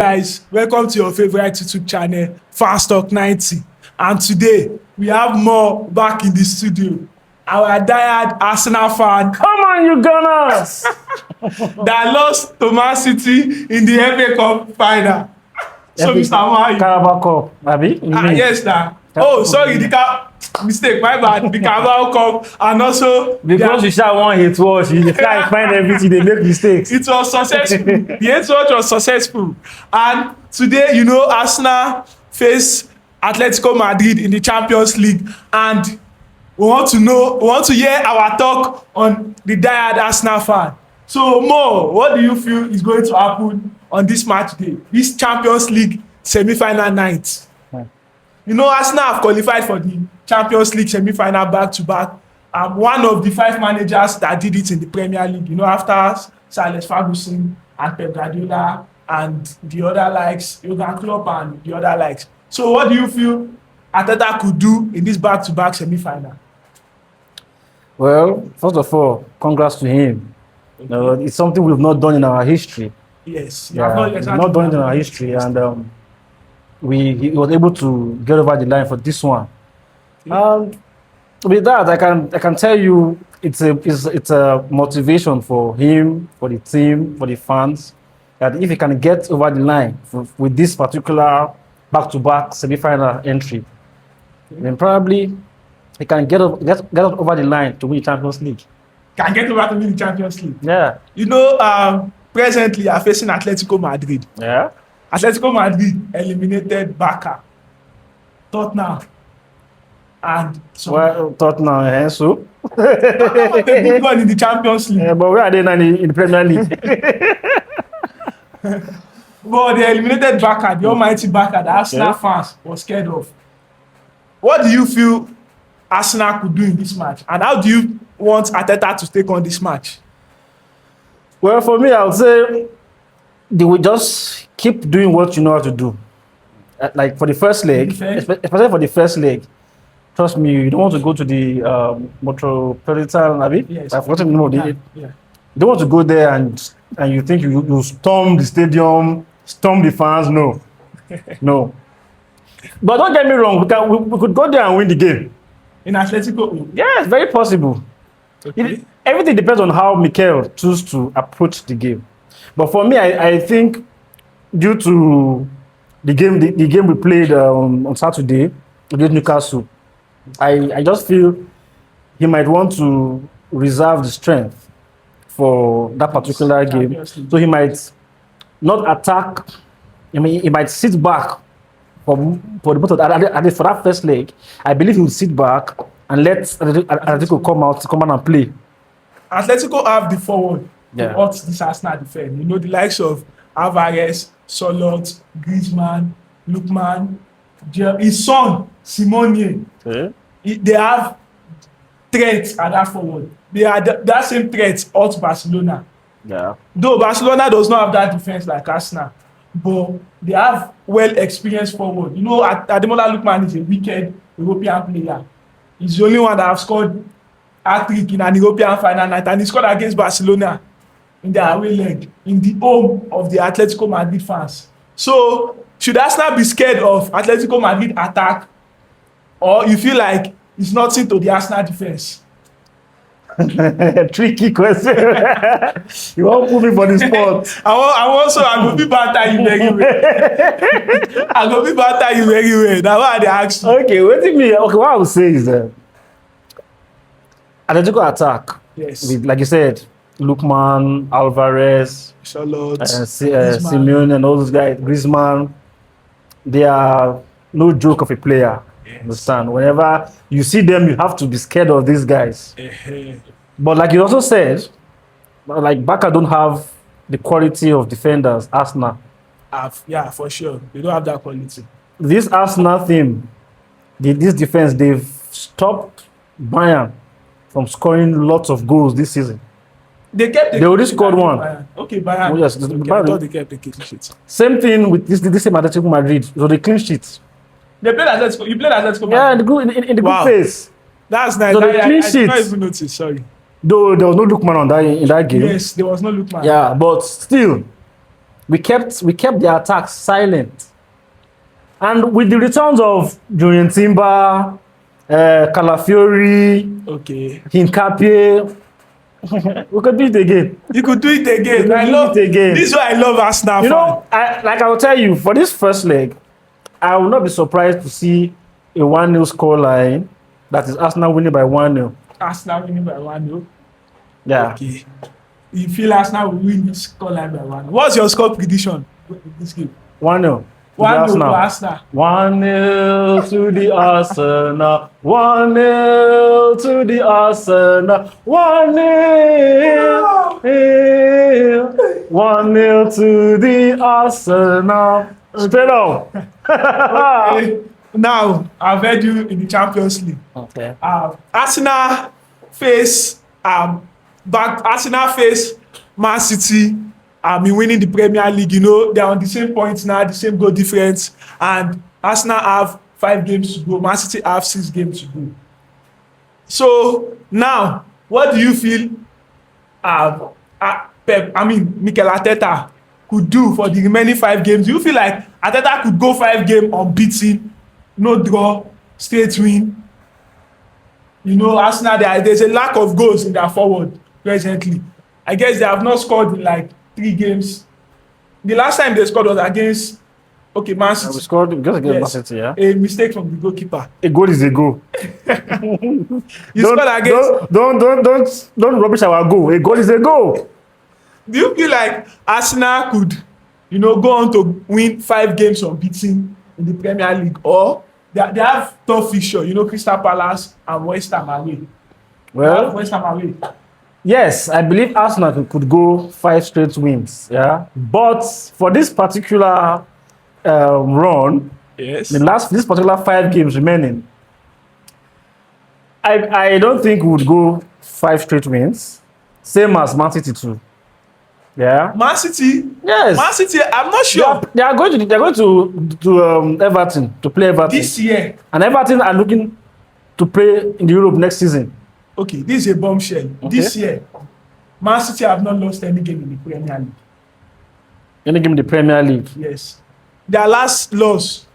Guys, welcome to your favorite YouTube channel, Fast Talk 90. And today we have more back in the studio. Our diehard Arsenal fan. Come on, you Gunners! That lost to Man City in the FA Cup final. So, Mr. Mario. Carabao Cup, Abi? Yes, sir. Oh, sorry, mistake, my bad. The Carabao Cup and also because you shall want hate watch, you try to find everything, they make mistakes. It was successful. The hate watch was successful. And today, Arsenal face Atletico Madrid in the Champions League, and we want to hear our talk on the diehard Arsenal fan. So, Mo, what do you feel is going to happen on this match day, this Champions League semi-final night? Arsenal have qualified for the Champions League semi-final back-to-back. One of the 5 managers that did it in the Premier League, after Sir Alex Ferguson and Pep Guardiola and the other likes, Jurgen Klopp and the other likes. So what do you feel Arteta could do in this back-to-back semi-final? Well, first of all, congrats to him. Okay. It's something we've not done in our history. Yes. We've not done it in our history, and he was able to get over the line for this one. And with that, I can tell you it's a motivation for him, for the team, for the fans, that if he can get over the line with this particular back-to-back semi-final entry, then probably he can get over the line to win the Champions League. Can get over to win the Champions League. Yeah. Presently are facing Atletico Madrid. Yeah. Atletico Madrid eliminated Barca, Tottenham, and Tottenham, so. Tottenham a good one in the Champions League. Yeah, but where are they now in the Premier League? But they eliminated Barca, the almighty Barca, the Arsenal fans were scared of. What do you feel Arsenal could do in this match? And how do you want Arteta to take on this match? Well, for me, I would say they will just keep doing what you know how to do. Like for the first leg, especially for the first leg, trust me, you don't want to go to the Metropolitan, Abi? Yes. I've forgotten the name of it. Yeah. You don't want to go there and you think you storm the stadium, storm the fans. No. No. But don't get me wrong, we could go there and win the game. In Atletico? Yeah, it's very possible. Okay. Everything depends on how Mikel chooses to approach the game. But for me, I think due to the game we played on Saturday against Newcastle, I just feel he might want to reserve the strength for that particular game. So he might not attack. I mean, he might sit back for that first leg. I believe he will sit back and let Atletico come out and play. Atletico have the forward to hurt this Arsenal defense. The likes of Alvarez, Solot, Griezmann, Lookman, his son, Simone. They have threats at that forward. They are that same threat out Barcelona. Yeah. Though Barcelona does not have that defense like Arsenal, but they have well-experienced forward. Ademola Lookman is a wicked European player. He's the only one that have scored hat-trick in an European final night, and he scored against Barcelona in their away leg, in the home of the Atletico Madrid fans. So, should Arsenal be scared of Atletico Madrid attack, or you feel like it's nothing to the Arsenal defense? Tricky question. You won't put me for the spot. I go be banter you very well. I go be banter you very well. That's why they ask you. Okay, what I would say is Atletico attack. Yes. With, like you said, Lookman, Alvarez, Charlotte, Simeone, and all those guys, Griezmann. They are no joke of a player. Yes. Understand? Whenever you see them, you have to be scared of these guys. But like you also said, like Barca don't have the quality of defenders Arsenal. Yeah, for sure. They don't have that quality. This Arsenal team, this defense, they've stopped Bayern from scoring lots of goals this season. They already scored one. Bayern. Okay, Bayern. Oh, yes, okay, I thought they kept the clean sheet. Same thing with this same Atletico Madrid. So the clean sheet. They played Atletico. You played Atletico Madrid? Yeah, in the good phase. That's nice. So the clean I did not even notice. Sorry. Though there was no Lookman in that game. Yes, there was no Lookman. Yeah, but still, we kept the attacks silent. And with the returns of Julian Timber, Calafiori, Okay. Hincapié, we could do it again. You could do it again. could I do love it again. This is why I love Arsenal. You know, I will tell you, for this first leg, I will not be surprised to see a 1-0 scoreline that is Arsenal winning by 1-0. Arsenal winning by 1-0. Yeah. Okay. You feel Arsenal will win this scoreline by 1-0. What's your score prediction in this game? 1-0. 1-0 to Arsenal. 1-0 to the Arsenal. 1-0 to the Arsenal. 1-0. 1-0 to the Arsenal. Straight up. Okay. Now, I've heard you in the Champions League. Okay. Arsenal face Man City. In winning the Premier League, you know, they're on the same points now, the same goal difference, and Arsenal have 5 games to go. Man City have 6 games to go. So now, what do you feel Mikel Arteta could do for the remaining 5 games? Do you feel like Arteta could go 5 games unbeaten, no draw, straight win? You know, Arsenal, there's a lack of goals in their forward presently. I guess they have not scored in like 3 games. The last time they scored was against Man City. We scored against Man City, yeah. A mistake from the goalkeeper. A goal is a goal. You scored against. Don't rubbish our goal. A goal is a goal. Do you feel like Arsenal could, go on to win 5 games unbeaten in the Premier League, or they have tough fixture? Crystal Palace and West Ham away. Well, West Ham away. Yes, I believe Arsenal could go 5 straight wins. Yeah, but for this particular run, yes, this particular 5 games remaining, I don't think we would go 5 straight wins. Same as Man City too. Yeah. Man City. Yes. Man City. I'm not sure. They are going to Everton to play Everton this year, and Everton are looking to play in Europe next season. Okay, this is a bombshell. Okay. This year, Man City have not lost any game in the Premier League. Any game in the Premier League? Yes. Their last loss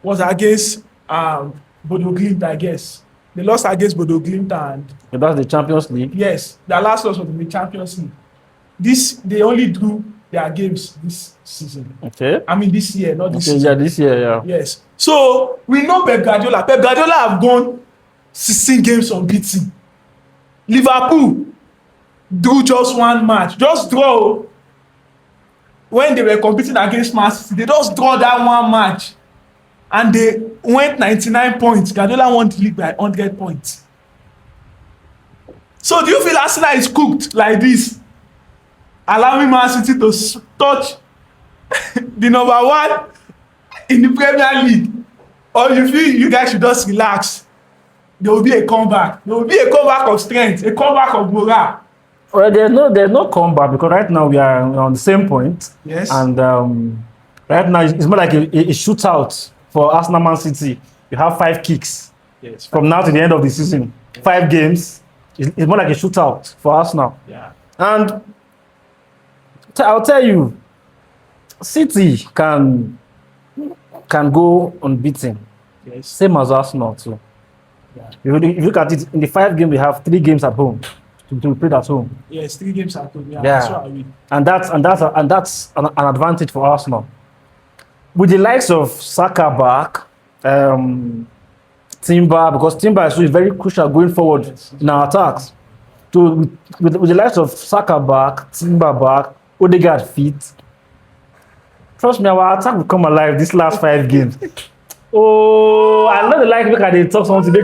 was against Bodo Glimt, I guess. They lost against Bodo Glimt and... That's the Champions League? Yes. Their last loss was in the Champions League. They only drew their games this season. Okay. I mean this year, not this season. Yeah, this year, yeah. Yes. So, we know Pep Guardiola. Pep Guardiola have gone 16 games unbeaten. Liverpool drew just 1 match. Just draw. When they were competing against Man City, they just draw that 1 match. And they went 99 points. Guardiola won the league by 100 points. So do you feel Arsenal is cooked like this? Allowing Man City to touch the number 1 in the Premier League? Or you feel you guys should just relax? There will be a comeback. There will be a comeback of strength, a comeback of morale. Well, there's no comeback because right now we are on the same point. Yes. And right now it's more like a shootout for Arsenal Man City. You have 5 kicks. Yes. From now to the end of the season. 5 games. It's more like a shootout for Arsenal. Yeah. And I'll tell you, City can go unbeaten. Yes. Same as Arsenal too. Yeah. If you look at it, in the 5 games, we have 3 games at home to play at home. Yes, 3 games at home. Yeah. Yeah. That's what I mean. And that's an advantage for Arsenal. With the likes of Saka back, Timber, because Timber is very crucial going forward in our attacks. With the likes of Saka back, Timber back, Odegaard fit. Trust me, our attack will come alive these last 5 games. Oh, I know the like look at the talk something they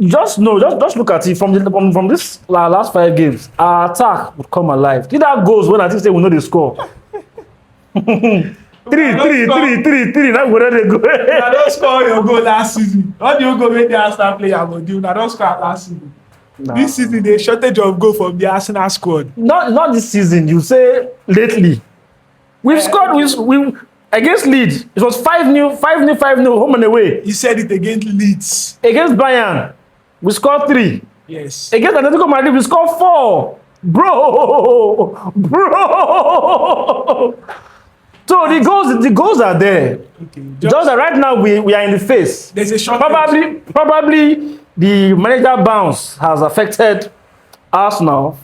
just look at it from this last 5 games. Our attack would come alive. Did that goes when I think we know the score. 3. Now where they go? I don't score your goal last season. What do you go make the Arsenal player go do? I don't score last season. Nah. This season, the shortage of goal from the Arsenal squad. Not this season. You say lately. We've scored. We against Leeds. It was 5-0, 5-0 home and away. You said it against Leeds. Against Bayern, we scored 3. Yes. Against Atletico Madrid, we scored 4. bro. So the goals are there. Okay. Just that right now we are in the face. There's a short. Probably the manager bounce has affected Arsenal.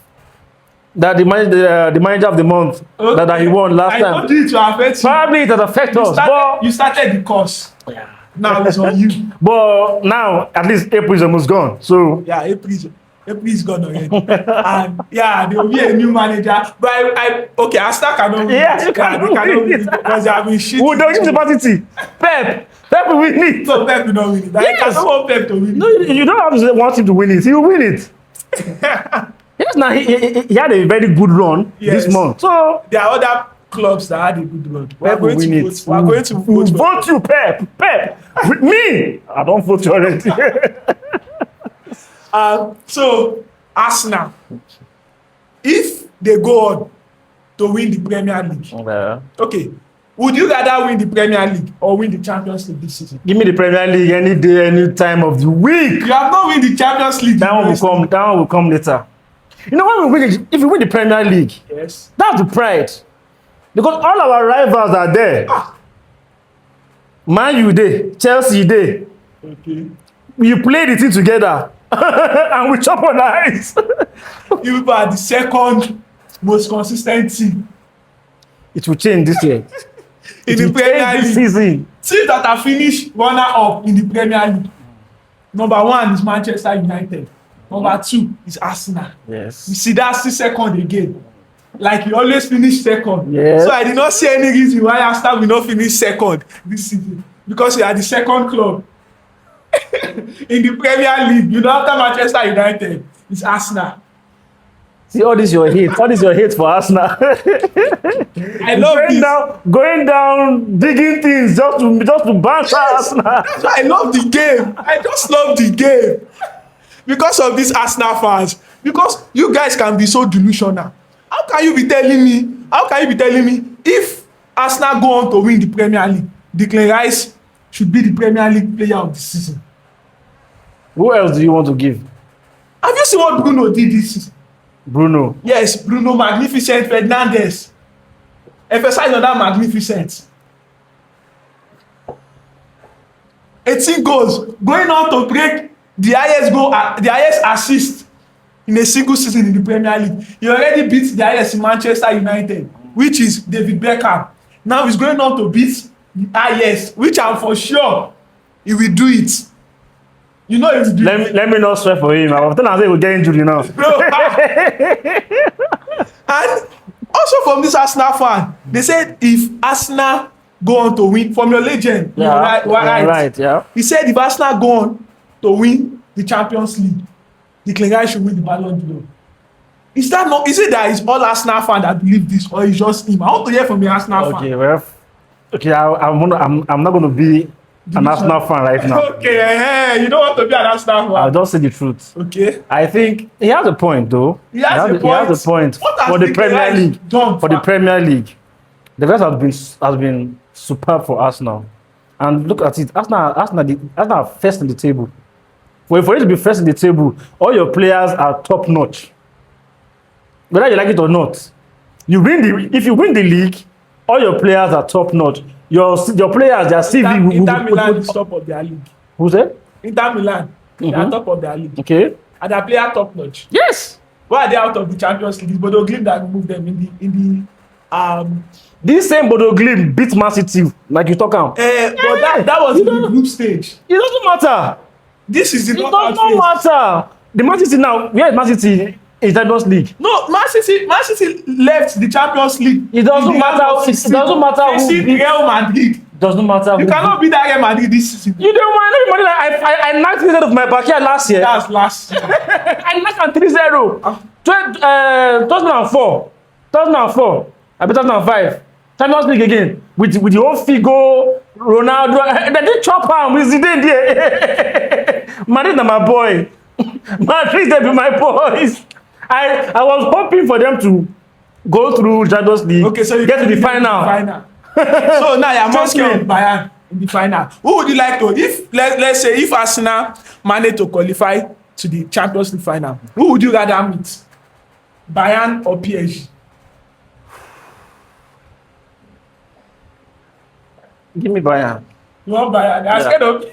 That the manager of the month that he won last time. I told you to affect you. Probably it has affected us. You started the course. Yeah. Now it's on you. But now at least April is almost gone. So yeah, April is gone already. And yeah, there will be a new manager. But okay, Arsenal cannot win. Yeah, you cannot win it. Because they have been shit. Who don't give the party? Pep will win it. So Pep will not win it. Yes. I don't want Pep to win it. No, you don't have to want him to win it. He will win it. Yes, now he had a very good run this month. So there are other clubs that had a good run. Pep will win it. We are going to vote. Vote you, Pep. With me. I don't vote you already. So Arsenal, if they go on to win the Premier League, okay, would you rather win the Premier League or win the Champions League this season? Give me the Premier League any day, any time of the week. You have not win the Champions League. That one will come later. You know when we win, if we win the Premier League, yes, that's the pride. Because all our rivals are there. Man U dey, Chelsea dey. Okay. We play the team together and we chop on eyes. You people are the second most consistent team. It will change this year. In the Premier League. This season. Teams that have finished runner-up in the Premier League. Number 1 is Manchester United. Number 2 is Arsenal. Yes. You see, that's the second again. Like you always finish second. Yes. So I did not see any reason why Arsenal will not finish second this season. Because we are the second club in the Premier League. You know, after Manchester United, it's Arsenal. See all this your hate for Arsenal. I love this. Going down, digging things just to banter Arsenal. That's why I love the game. I just love the game. Because of these Arsenal fans. Because you guys can be so delusional. How can you be telling me if Arsenal go on to win the Premier League, Declan Rice should be the Premier League player of the season? Who else do you want to give? Have you seen what Bruno did this season? Bruno. Yes, Bruno, magnificent. Fernandes. Emphasize on that magnificent. 18 goals. Going on to break the highest assist in a single season in the Premier League. He already beat the highest in Manchester United, which is David Beckham. Now he's going on to beat the highest, which I'm for sure he will do it. You know he will do it. Let me not swear for him. I'm telling you, he will get injured now. And also from this Arsenal fan, they said if Arsenal go on to win, from your legend, right? Yeah. He said if Arsenal go on to win the Champions League, Declan Rice should win the Ballon d'Or. Is it that it's all Arsenal fans that believe this, or it's just him? I want to hear from the Arsenal fan. I'm not going to be an Arsenal fan right now. Okay, you don't want to be an Arsenal fan. I'll just say the truth. Okay. I think he has a point, though. He has a point. For the Premier League. For the Premier League, the rest has been superb for Arsenal. And look at it, Arsenal are first in the table. For you to be first in the table, all your players are top notch. Whether you like it or not, if you win the league, all your players are top notch. Your players, their CV. Inter Milan is top of their league. Who's that? Inter Milan. They are top of their league. Okay. And their player top notch. Yes. Why are they out of the Champions League? Bodo Glimt that removed them in the This same Bodo Glimt beat Man City, like you talk about. But that was in the group stage. It doesn't matter. This is the knockout phase. It doesn't matter. The Man City now, where is Man City in Champions League? No, Man City left the Champions League. It doesn't matter. It doesn't matter who beat Real Madrid. It doesn't matter. You cannot beat that Real Madrid this season. You don't want anybody. I knocked it out of my backyard last year. That's last year. I knocked on 3-0. 2004. I beat 2005. Champions League again with the whole Figo, Ronaldo. They did chop him with Zidane there. Madrid na my boy. Madrid they be my boys. I was hoping for them to go through Champions League. Okay, so you get to the final. So now you're more scared of Bayern in the final. Who would you like to? If let's say if Arsenal managed to qualify to the Champions League final, who would you rather meet? Bayern or PSG? Give me Bayern. You want Bayern? They are scared of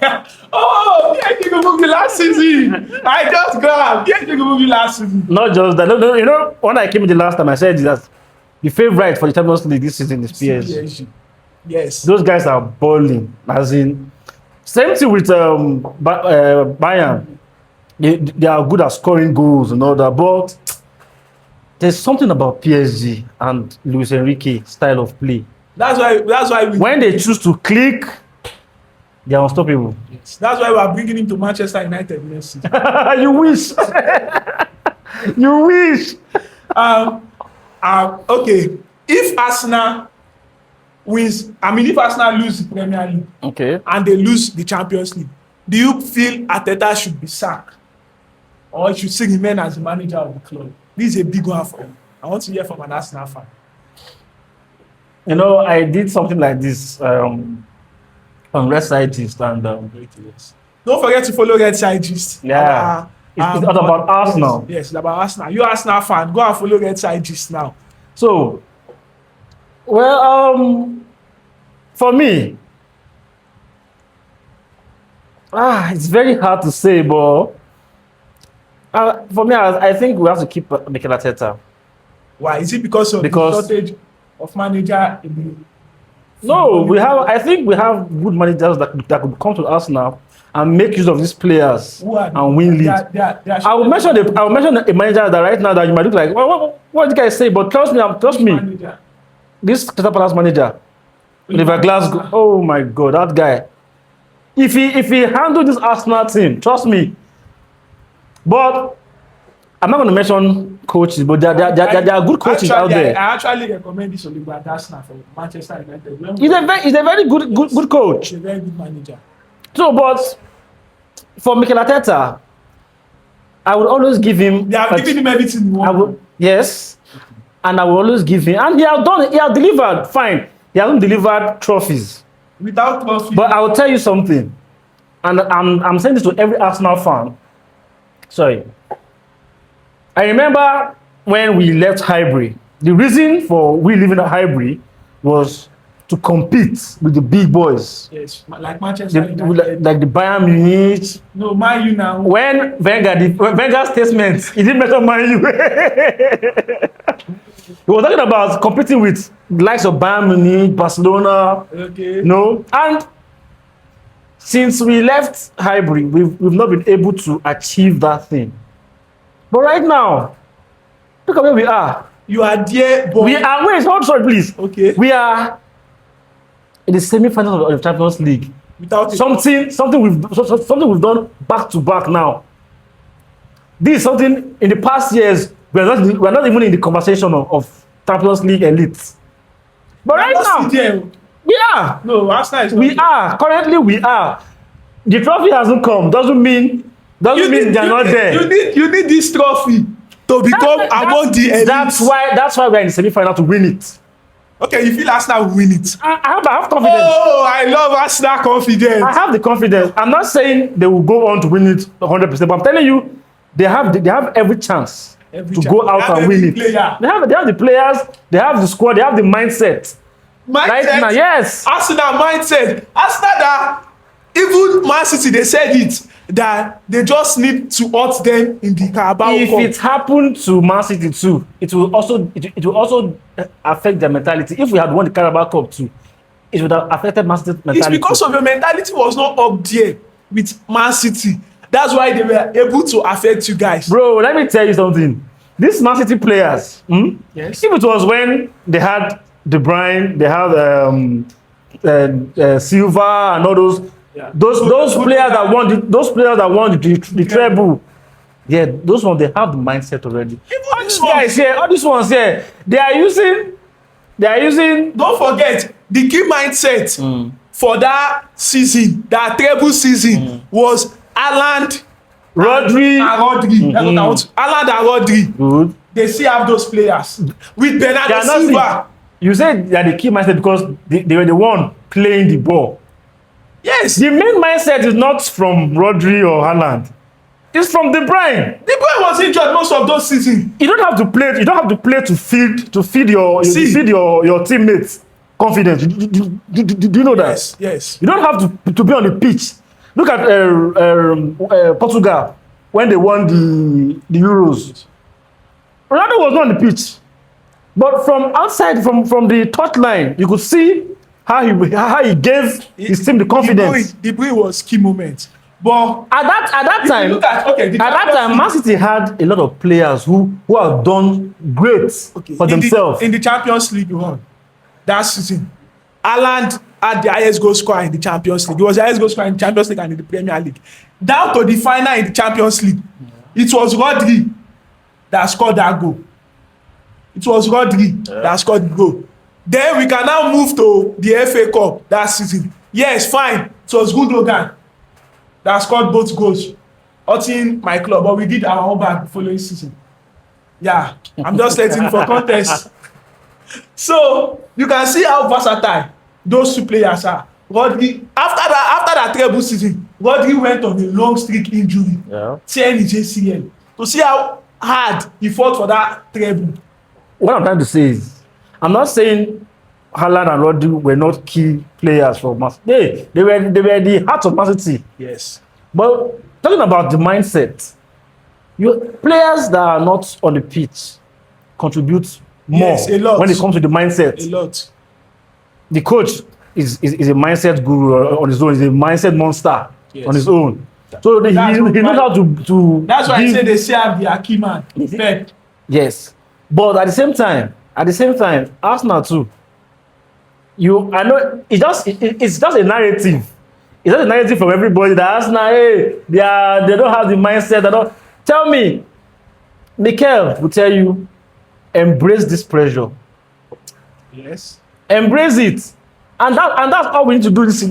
Oh, PSG go move me last season. I just grabbed. PSG go move me last season. Not just that. No, you know, when I came in the last time, I said that the favorite for the Champions League this season is PSG. PSG. Yes. Those guys are balling. As in, same thing with Bayern. They are good at scoring goals and all that, but there's something about PSG and Luis Enrique style of play. That's why When they choose to click, they are unstoppable. Yes. That's why we are bringing him to Manchester United next season. You wish. You wish. Okay. If Arsenal wins, if Arsenal lose the Premier League, Okay. and they lose the Champions League, do you feel Arteta should be sacked, or he should still remain as the manager of the club? This is a big one for him. I want to hear from an Arsenal fan. You know, I did something like this on Red Side Gist, and Don't forget to follow Red Side Gist. yeah, it's all about Arsenal. Yes, it's about Arsenal. You're Arsenal fan. Go and follow Red Side Gist now. So, well, for me, it's very hard to say, but for me, I think we have to keep Mikel Arteta. Why? Is it because of the shortage of manager in the... No, I think we have good managers that could come to Arsenal and make use of these players and win leagues. I will mention a manager that right now that you might look like, well, what did you guys say? But trust me, manager? this Crystal Palace manager, Oliver Glasgow. Oh my God, that guy. If he handled this Arsenal team, trust me. But I'm not going to mention coaches, but there are good coaches out there. I actually recommend this Oliver Glasgow for Manchester United. He's a very good coach. He's a very good manager. So, but for Mikel Arteta, I would always give him. They have given him everything he wants. Yes, and I will always give him. And he has done it. He has delivered. Fine, he hasn't delivered trophies. Without trophy. But I will tell you something, and I'm saying this to every Arsenal fan. Sorry. I remember when we left Highbury. The reason for we leaving Highbury was to compete with the big boys. Yes, like Manchester United. Like the Bayern Munich. No, Man U now. When Wenger's statement, he didn't mention Man U. He was talking about competing with the likes of Bayern Munich, Barcelona. Okay. No, and since we left Highbury, we've not been able to achieve that thing. But right now, look at where we are. You are there, but we are. Wait, hold on, please. Okay. We are in the semi-finals of the Champions League. Without something we've done back to back now. This is something in the past years we're not even in the conversation of Champions League elites. But right now, we are. No, Arsenal is not. We are. Currently, we are. The trophy hasn't come. Doesn't mean they're not there. You need this trophy to become among the elites. That's why we're in the semi-final to win it. Okay, you feel Arsenal will win it. I have confidence. Oh, I love Arsenal confidence. I have the confidence. I'm not saying they will go on to win it 100%, but I'm telling you, they have every chance to go out and win it. They have the players, they have the squad, they have the mindset. Right now, yes. Arsenal mindset. Arsenal that even Man City, they said it, that they just need to hurt them in the Carabao Cup. If it happened to Man City too, it will also affect their mentality. If we had won the Carabao Cup too, it would have affected Man City's mentality. It's because of your mentality was not up there with Man City. That's why they were able to affect you guys. Bro, let me tell you something. These Man City players, yes. If it was when they had De Bruyne, they had Silva and all those. Yeah. Those players that won the treble, yeah, those ones they have the mindset already. All these guys here, all these ones here, they are using. Don't forget the key mindset for that season, that treble season, was Haaland, Rodri, and Rodri. Good. They still have those players with Bernardo Silva. You said they are the key mindset because they were the one playing the ball. Yes. The main mindset is not from Rodri or Haaland. It's from De Bruyne. De Bruyne was injured most of those seasons. You don't have to play. You don't have to play to feed your teammates confidence. Do you know that? Yes, yes. You don't have to be on the pitch. Look at Portugal when they won the Euros. Ronaldo was not on the pitch, but from outside, from the touchline, you could see how he gave his team the confidence. De Bruyne was key moment. But at that time, Man City had a lot of players who have done great for themselves. In the Champions League, you won that season. Haaland had the highest goal scorer in the Champions League. He was the highest goal scorer in the Champions League and in the Premier League. Down to the final in the Champions League, it was Rodri that scored that goal. It was Rodri that scored the goal. Then we can now move to the FA Cup that season. Yes, fine. It was Gundogan that scored both goals, hurting my club, but we did our own back the following season. Yeah, I'm just letting for context. So you can see how versatile those two players are. Rodri, after that treble season, Rodri went on a long streak injury, tearing his ACL. To see how hard he fought for that treble. What I'm trying to say is, I'm not saying Haaland and Rodri were not key players for Man City. They were the heart of Man City. Yes. But talking about the mindset, players that are not on the pitch contribute more a lot. When it comes to the mindset. A lot. The coach is a mindset guru on his own. He's a mindset monster on his own. So he knows how to. That's why I say they say I'm the key man. Pep. Yes, but at the same time, Arsenal too. I know it's just a narrative. It's just a narrative from everybody that Arsenal, hey, they don't have the mindset. They don't. Tell me, Mikel will tell you, embrace this pressure. Yes. Embrace it, and that's all we need to do this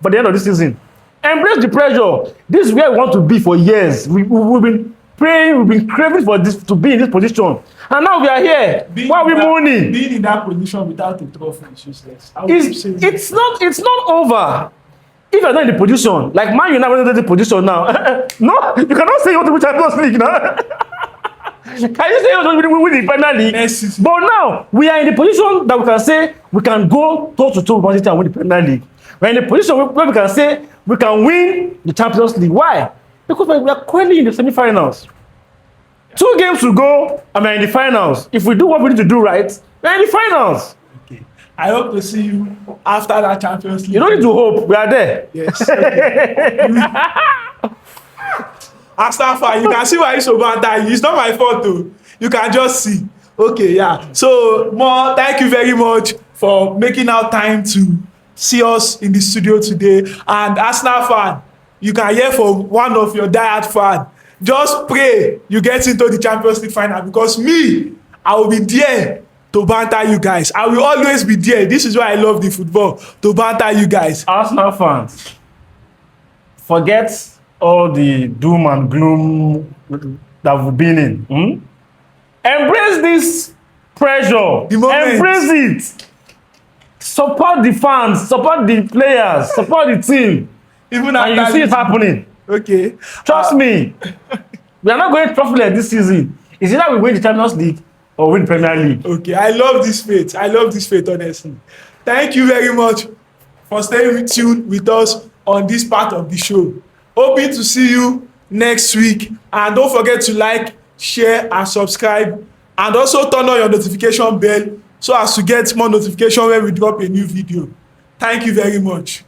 for the end of this season. Embrace the pressure. This is where we want to be for years. We've been praying, we've been craving for this, to be in this position, and now we are here. Why are we mourning? Being in that position without a trophy is useless. It's not over. If you're not in the position, like Man United in the position now, no, you cannot say you want to win Champions League now. Can you say you want to win the Premier League? But now we are in the position that we can say we can go toe to toe with Man City and win the Premier League. We're in a position where we can say we can win the Champions League. Why? Because we are currently in the semi-finals. 2 games to go, and we're in the finals. If we do what we need to do right, we're in the finals. Okay. I hope to see you after that Champions League. You don't need to hope. We are there. Yes. Arsenal fan, you can see why he's so bad. It's not my fault though. You can just see. Okay, yeah. So, Mo, thank you very much for making out time to see us in the studio today. And Arsenal fan, you can hear from one of your diehard fans. Just pray you get into the Champions League final, because me, I will be there to banter you guys. I will always be there. This is why I love the football, to banter you guys. Arsenal fans, forget all the doom and gloom that we've been in. Embrace this pressure. Embrace it. Support the fans, support the players, support the team. Even and you see it happening. Okay. Trust me. We are not going trophyless this season. It's either we win the Champions League or win the Premier League. Okay, I love this faith. I love this faith, honestly. Thank you very much for staying tuned with us on this part of the show. Hoping to see you next week. And don't forget to like, share, and subscribe. And also turn on your notification bell so as to get more notification when we drop a new video. Thank you very much.